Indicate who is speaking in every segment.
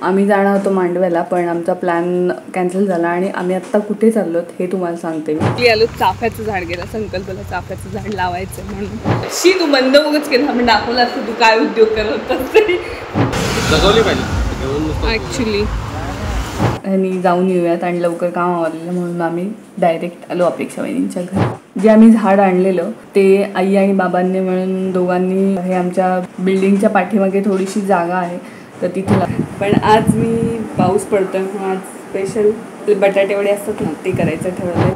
Speaker 1: आम्ही जाणार होतो मांडव्याला, पण आमचा प्लॅन कॅन्सल झाला आणि आम्ही आत्ता कुठे चाललो हे तुम्हाला सांगते मी. आलो चाफ्याचं झाड गेला, संकल्पला चाफ्याचं झाड लावायचं म्हणून. तू बंद उगच केला, आपण दाखवला असतं तू काय उद्योग करत असते. ॲक्च्युली आणि जाऊन येऊयात आणि लवकर काम आवरलेलं म्हणून आम्ही डायरेक्ट आलो अपेक्षा वहिनींच्या घरी. जे आम्ही झाड आणलेलं ते आई आणि बाबांनी मिळून दोघांनी, हे आमच्या बिल्डिंगच्या पाठीमागे थोडीशी जागा आहे तर तिथे. पण आज मी पाऊस पडतोय म्हणून आज स्पेशल बटाटे वडे असतात ना ते करायचं ठरवलंय.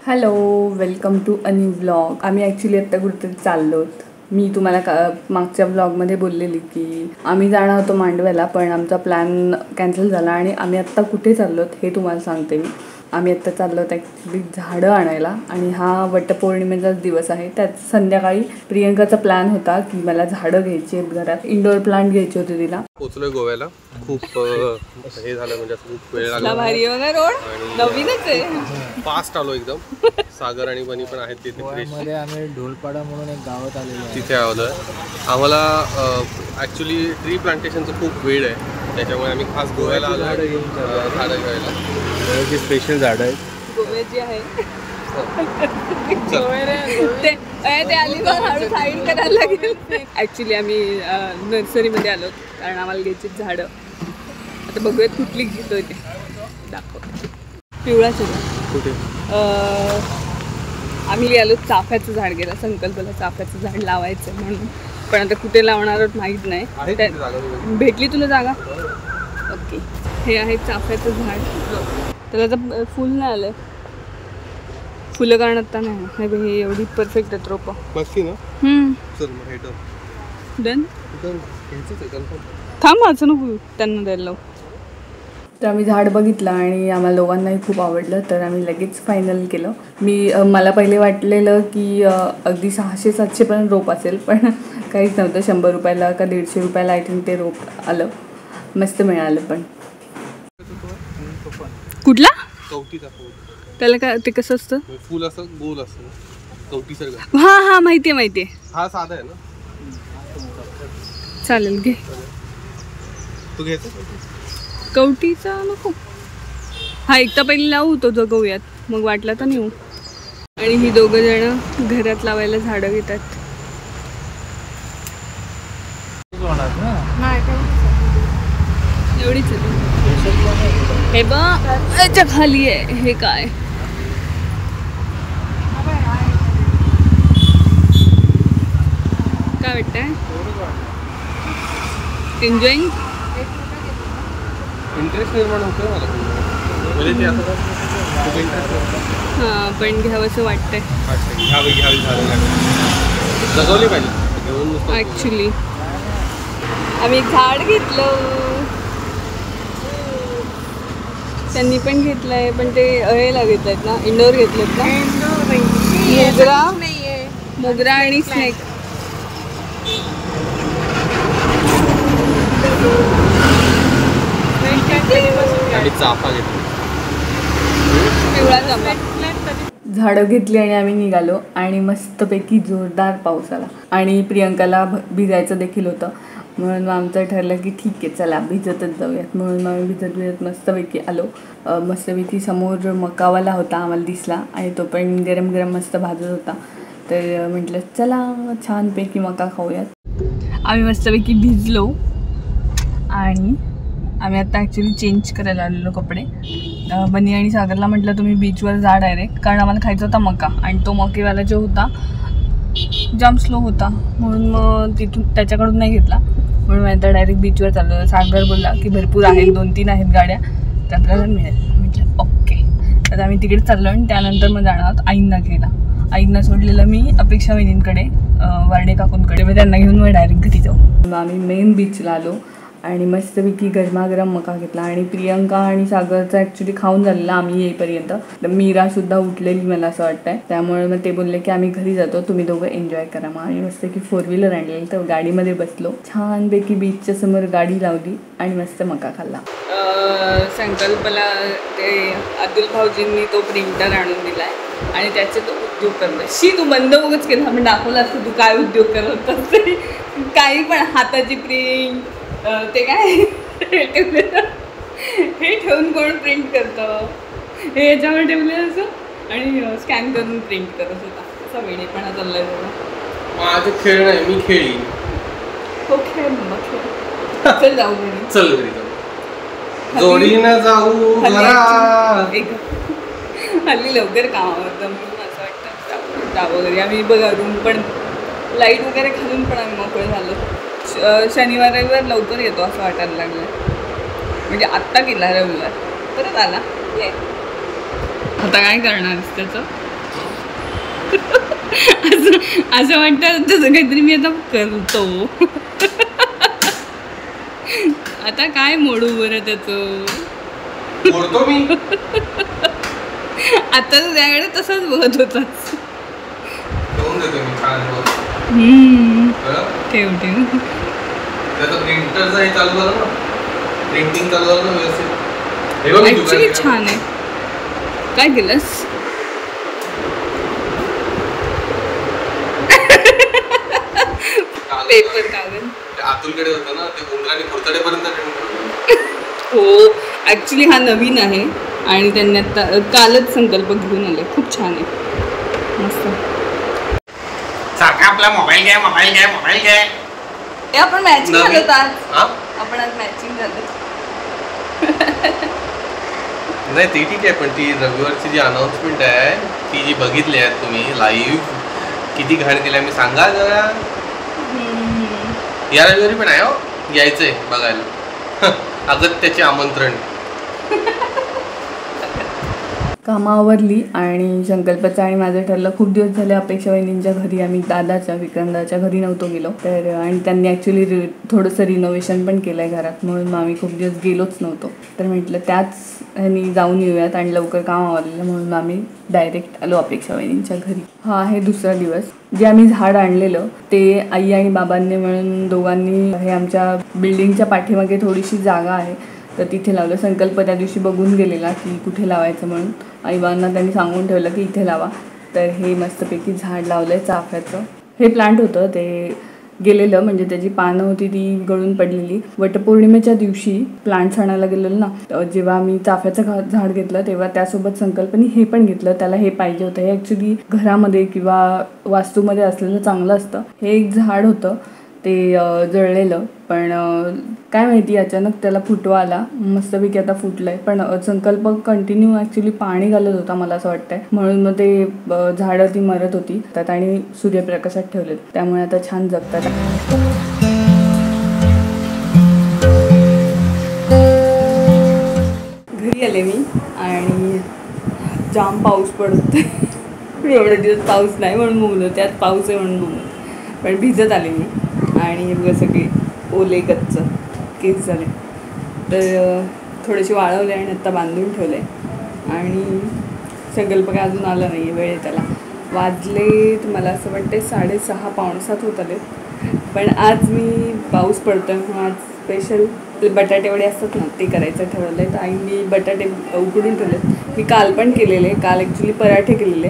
Speaker 1: Hello, welcome to a new vlog. आम्ही ॲक्च्युली आत्ता कुठेतरी चाललो. मी तुम्हाला मागच्या व्लॉगमध्ये बोललेली की आम्ही जाणार होतो मांडव्याला, पण आमचा प्लॅन कॅन्सल झाला आणि आम्ही आत्ता कुठे चाललो हे तुम्हाला सांगते मी. आम्ही आत्ता चाललो होतो ॲक्च्युली झाडं आणायला आणि हा वटपौर्णिमेचाच दिवस आहे. त्यात संध्याकाळी प्रियंकाचा प्लॅन होता की मला झाडं घ्यायची आहेत घरात, इंडोर प्लांट घ्यायचे होते तिला.
Speaker 2: पोचलोय गोव्याला. खूप हे झालं म्हणजे खूप वेळ लागला.
Speaker 1: भारी वगैरे रोड नवीनच आहे.
Speaker 2: फास्ट आलो एकदम. सागर आणि बनी पण आहेत तिथे.
Speaker 3: मध्ये आम्ही ढोलपाडा म्हणून एक गावात आलेलो
Speaker 2: तिथे आलोय. आम्हाला ॲक्च्युली ट्री प्लांटेशनचं खूप वेळ आहे, त्याच्यामुळे आम्ही खास गोव्याला आलो झाडं घ्यायला.
Speaker 3: गोव्याची स्पेशल झाडं आहेत.
Speaker 1: गोव्याची आहे ते अलिबाग हळू साईड करायला लागेल. ॲक्च्युली आम्ही नर्सरीमध्ये आलो कारण आम्हाला घ्यायची झाडं. आता बघूयात कुठली घेतोय ते दाखव. पिवळाच होता
Speaker 2: कुठे.
Speaker 1: आम्ही आलो चाफ्याचं झाड गेला, संकल्पला चाफ्याचं झाड लावायचं म्हणून. पण आता कुठे लावणार आहोत माहीत नाही. भेटली तुला जागा? ओके. हे आहे चाफ्याचं झाड. त्याला आता फुल नाही आलंय. फुलं कारण आता नाही. हे एवढी परफेक्ट आहेत रोपं.
Speaker 2: नक्की ना.
Speaker 1: डन. थांब वाचू नको त्यांना द्यायला लावू. तर आम्ही झाड बघितलं आणि आम्हाला दोघांनाही खूप आवडलं, तर आम्ही लगेच फायनल केलं. मला पहिले वाटलेलं की अगदी 600-700पर्यंत रोप असेल, पण काहीच नव्हतं. 100 रुपयाला का 150 रुपयाला आय थिंक ते रोप आलं. मस्त मिळालं. पण कुठला त्याला काय ते कसं असतं?
Speaker 2: फुल असं गोल असतं कवटी सारखं.
Speaker 1: हा माहितीये.
Speaker 2: हा साधा आहे ना.
Speaker 1: चालेल घे.
Speaker 2: तू घ्यायचं
Speaker 1: कवटीचा नको. हा एकदा पहिले लावू तो जगवूयात, मग वाटला तर नेऊ. आणि ही दोघं जण घरात लावायला झाडं घेतात. एवढीच हे बघ खाली आहे. हे काय वाटतंय? एन्जॉईंग.
Speaker 2: इंटरेस्ट निर्माण होतोय मला.
Speaker 1: हां, पण घ्यावंसं वाटतंय.
Speaker 2: घ्यावी जगवली पाहिजे.
Speaker 1: ॲक्च्युली आम्ही एक झाड घेतलं, त्यांनी पण घेतलंय, पण ते ह्याला घेतलेत ना, इंडोर घेतलेत ना. मोगरा आणि स्नेक.
Speaker 2: चाफा घेतली.
Speaker 1: पिवळा चाफा. झाडं घेतली आणि आम्ही निघालो आणि मस्तपैकी जोरदार पाऊस आला आणि प्रियंकाला भिजायचं देखील होतं. म्हणून आमचं ठरलं की ठीक आहे चला भिजतच जाऊयात. म्हणून आम्ही भिजत मस्तपैकी आलो. मस्तपैकी समोर मकावाला होता आम्हाला दिसला आणि तो पण गरम गरम मस्त भाजत होता. तर म्हटलं चला छानपैकी मका खाऊयात. आम्ही मस्तपैकी भिजलो आणि आम्ही आता ॲक्च्युली चेंज करायला आलेलो कपडे. बनी आणि सागरला म्हटलं तुम्ही बीचवर जा डायरेक्ट, कारण आम्हाला खायचा होता मका आणि तो मकेवाला जो होता जाम स्लो होता, म्हणून मग तिथून त्याच्याकडून नाही घेतला. म्हणून मी आता डायरेक्ट बीचवर चाललो. सागर बोलला की भरपूर आहेत, 2-3 आहेत गाड्या तर आपल्याला मिळेल. म्हटलं ओके. तर आम्ही तिकडे चाललो आणि त्यानंतर मग जाणार आहोत आईंना घ्यायला. आईंना सोडलेलं मी अपेक्षा वहिनींकडे, वारडे काकूंकडे. मग त्यांना घेऊन मग डायरेक्ट घरी जाऊ. आम्ही मेन बीचला आलो आणि मस्तपैकी गरमागरम मका घेतला. आणि प्रियंका आणि सागरचा ॲक्च्युली खाऊन झालेला आम्ही येईपर्यंत. मीरासुद्धा उठलेली मला असं वाटतंय. त्यामुळे मग ते बोलले की आम्ही घरी जातो, तुम्ही दोघं एन्जॉय करा. मग आम्ही मस्त की 4 व्हीलर आणलेली, तर गाडीमध्ये बसलो, छानपैकी बीचच्या समोर गाडी लावली आणि मस्त मका खाल्ला. संकल्पला ते अतुल भाऊजींनी तो प्रिंटर आणून दिलाय आणि त्याचे तो उद्योग करतोय. तू बंद उगच केलं, आपण दाखवलं असतं तू काय उद्योग करत असते. काही पण हाताची प्रिंट, ते काय हे ठेवून कोण प्रिंट करतं, हे याच्यावर ठेवलं असं आणि स्कॅन करून प्रिंट करत होता. असा वेळेपणा चाललाय बघा.
Speaker 2: माझं खेळ नाही, मी खेळी.
Speaker 1: हो खेळ मग खेळ. चल जाऊ घरी.
Speaker 2: चल घरी जाऊ, जोडीनं जाऊ घरात.
Speaker 1: हल्ली लवकर कामावर म्हणून असं वाटतं जावं घरी. आम्ही बघा रूम पण लाईट वगैरे घालून पण आम्ही मोकळे झालो. शनिवार रविवार लवकर येतो असं वाटायला लागलं. म्हणजे आत्ता गेला रविवार, परत आला. आता काय करणार त्याचं असं वाटतं तसं काहीतरी मी आता करतो. आता काय मोडू बरं त्याचं,
Speaker 2: मोडतो मी.
Speaker 1: आता त्याकडे तसाच बघत होताच. ठेव ठेव.
Speaker 2: प्रिंटरचं हे चालू झालं ना, प्रिंटिंग चालू झालं ना व्यवस्थित.
Speaker 1: ॲक्च्युली छान आहे. काय केलंस? पेपर कागद
Speaker 2: अतुलकडे होतं ना, ते उंदराने खुर्तडेपर्यंत.
Speaker 1: हो ॲक्च्युली हा नवीन आहे आणि त्यांनी आता कालच संकल्प घेऊन आले. खूप छान आहे, मस्त.
Speaker 2: सारखा आपला मोबाईल घ्या, मोबाईल घ्या, मोबाईल घ्या.
Speaker 1: हे आपण मॅचिंग झालो आज. आपण आज मॅचिंग झालो.
Speaker 2: नाही ती ठीक आहे, पण ती रविवारची जी अनाउन्समेंट आहे ती जी बघितली आहे तुम्ही लाईव्ह, किती घाण केली मी सांगा जरा. या रविवारी पण आहे हो, यायचंय बघायला. अगत्याचे आमंत्रण.
Speaker 1: कामावरली आणि संकल्पाचं आणि माझं ठरलं. खूप दिवस झाले अपेक्षा वहिनींच्या घरी, आम्ही दादाच्या विक्रमदाच्या घरी नव्हतो गेलो तर. आणि त्यांनी ॲक्च्युली थोडंसं रिनोव्हेशन पण केलं आहे घरात, म्हणून आम्ही खूप दिवस गेलोच नव्हतो. तर म्हटलं त्याच ह्यानी जाऊन येऊयात आणि लवकर काम आवरलेलं, म्हणून आम्ही डायरेक्ट आलो अपेक्षा वहिनींच्या घरी. हा आहे दुसरा दिवस. जे आम्ही झाड आणलेलं ते आई आणि बाबांनी मिळून दोघांनी, हे आमच्या बिल्डिंगच्या पाठीमागे थोडीशी जागा आहे तर तिथे लावलं. संकल्प त्या दिवशी बघून गेलेला की कुठे लावायचं म्हणून. आईबांना त्यांनी सांगून ठेवलं की इथे लावा. तर हे मस्तपैकी झाड लावलं आहे चाफ्याचं. हे प्लांट होतं ते गेलेलं, म्हणजे त्याची पानं होती ती गळून पडलेली. वटपौर्णिमेच्या दिवशी प्लांट्स आणायला गेलेलो ना, जेव्हा आम्ही चाफ्याचं झाड घेतलं तेव्हा त्यासोबत संकल्पने हे पण घेतलं. त्याला हे पाहिजे होतं. हे ॲक्च्युली घरामध्ये किंवा वास्तूमध्ये असलेलं चांगलं असतं. हे एक झाड होतं ते जळलेलं, पण काय माहिती अचानक त्याला फुटवा आला. मस्तपैकी आता फुटलं आहे. पण संकल्प कंटिन्यू ॲक्च्युली पाणी घालत होता मला असं वाटतंय, म्हणून मग ते झाडं ती मरत होती त्यात आणि सूर्यप्रकाशात ठेवलेत, त्यामुळे आता छान जगतात. घरी आले मी आणि जाम पाऊस पडतोय. एवढे दिवस पाऊस नाही म्हणून बोललो, त्यात पाऊस आहे म्हणून बोललो. पण भिजत आले मी आणि हे बघा सगळे ओले गच्च केस झाले. तर थोडेसे वाळवले आणि आत्ता बांधून ठेवले. आणि संकल्प काय अजून आला नाही आहे, वेळ आहे त्याला. वाजले मला असं वाटते 6:30 पावणे 7 होत आले. पण आज मी पाऊस पडतो आहे म्हणून आज स्पेशल बटाटे वडे असतात ना ते करायचं ठरवलं आहे. तर आईने बटाटे उकडून ठेवलेत. मी काल पण केलेले, काल ॲक्च्युली पराठे केलेले,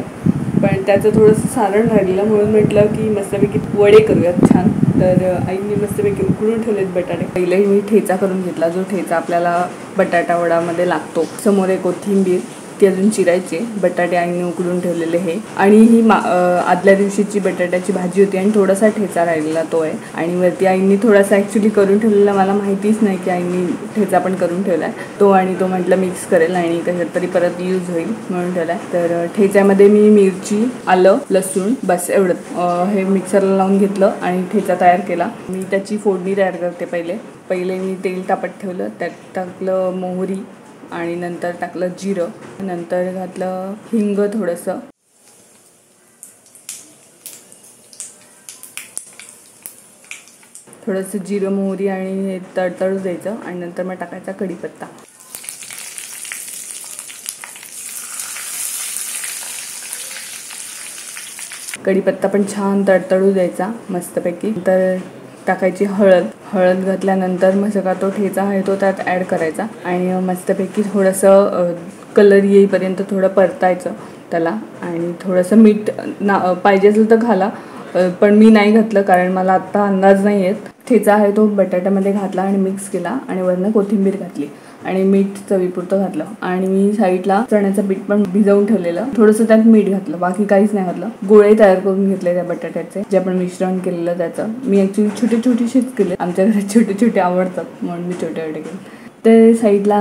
Speaker 1: पण त्याचं थोडंसं सारण राहिलेलं म्हणून म्हटलं की मस्तपैकी वडे करूयात छान. तर आईने मस्तपैकी उकडून ठेवलेत बटाटे. पहिले मी ठेचा करून घेतला, जो ठेचा आपल्याला बटाटा वडामध्ये लागतो. समोर एक कोथिंबीर ती अजून चिरायची. बटाटे आईने उकडून ठेवलेले हे. आणि ही आदल्या दिवशीची बटाट्याची भाजी होती आणि थोडासा ठेचा राहिलेला तो आहे. आणि वरती आईने थोडासा ॲक्च्युली करून ठेवलेला, मला माहितीच नाही की आईने ठेचा पण करून ठेवला आहे तो. आणि तो म्हटलं मिक्स करेल आणि कशात तरी परत यूज होईल म्हणून ठेवला आहे. तर ठेच्यामध्ये मी मिरची, आलं, लसूण बस एवढं हे मिक्सरला लावून घेतलं आणि ठेचा तयार केला. मी त्याची फोडणी तयार करते. पहिले मी तेल तापत ठेवलं, त्यात टाकलं मोहरी आणि नंतर टाकलं जिरं, नंतर घातलं हिंग थोडंसं, थोडंसं जिरं मोहरी आणि तडतडू द्यायचं आणि नंतर मग टाकायचा कढीपत्ता. कढीपत्ता पण छान तडतडू द्यायचा मस्तपैकी. तर टाकायची हळद घातल्यानंतर मग सगळा तो ठेचा आहे तो त्यात ॲड करायचा आणि मस्तपैकी थोडंसं कलर येईपर्यंत थोडं परतायचं त्याला. आणि थोडंसं मीठ पाहिजे असेल तर घाला, पण मी नाही घातलं कारण मला आत्ता अंदाज नाही येत. ठेचा आहे तो बटाट्यामध्ये घातला आणि मिक्स केला आणि वरनं कोथिंबीर घातली आणि मीठ चवीपुरतं घातलं. आणि मी साईडला चण्याचं पीठ पण भिजवून ठेवलेलं, थोडंसं त्यात मीठ घातलं, बाकी काहीच नाही घातलं. गोळे तयार करून घेतले त्या बटाट्याचे, जे आपण मिश्रण केलेलं त्याचं. मी ॲक्च्युली छोटे केले, आमच्या घरात छोटे आवडतात म्हणून मी छोटे केले. ते साईडला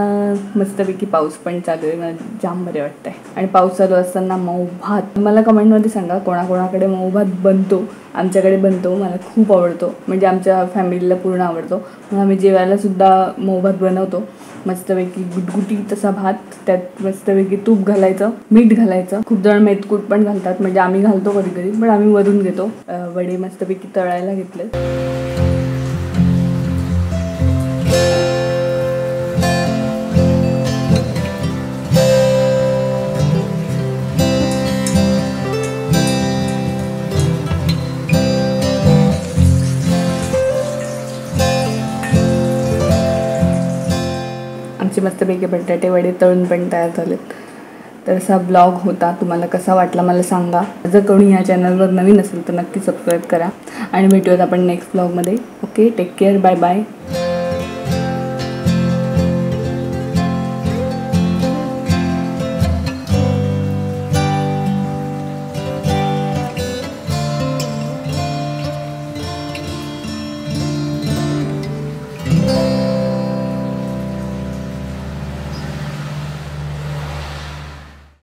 Speaker 1: मस्तपैकी पाऊस पण चालू आहे, जाम बरे वाटतंय. आणि पाऊस चालू असताना मऊ भात, मला कमेंटमध्ये सांगा कोणाकोणाकडे मऊ भात बनतो. आमच्याकडे बनतो, मला खूप आवडतो, म्हणजे आमच्या फॅमिलीला पूर्ण आवडतो. म्हणून आम्ही जेवायला सुद्धा मऊ भात बनवतो. मस्तपैकी गुटगुटी तसा भात, त्यात मस्तपैकी तूप घालायचं, मीठ घालायचं. खूप जण मेथकूट पण घालतात, म्हणजे आम्ही घालतो कधी पण आम्ही वरून घेतो. वडे मस्तपैकी तळायला घेतले. आमचे मस्तपैकी बटाटे वडे तळून पण तयार झालेत. तर असा ब्लॉग होता. तुम्हाला कसा वाटला मला सांगा. जर कोणी या चॅनलवर नवीन असेल तर नक्की सबस्क्राईब करा आणि भेटूयात आपण नेक्स्ट ब्लॉगमध्ये. Okay, take care, bye bye.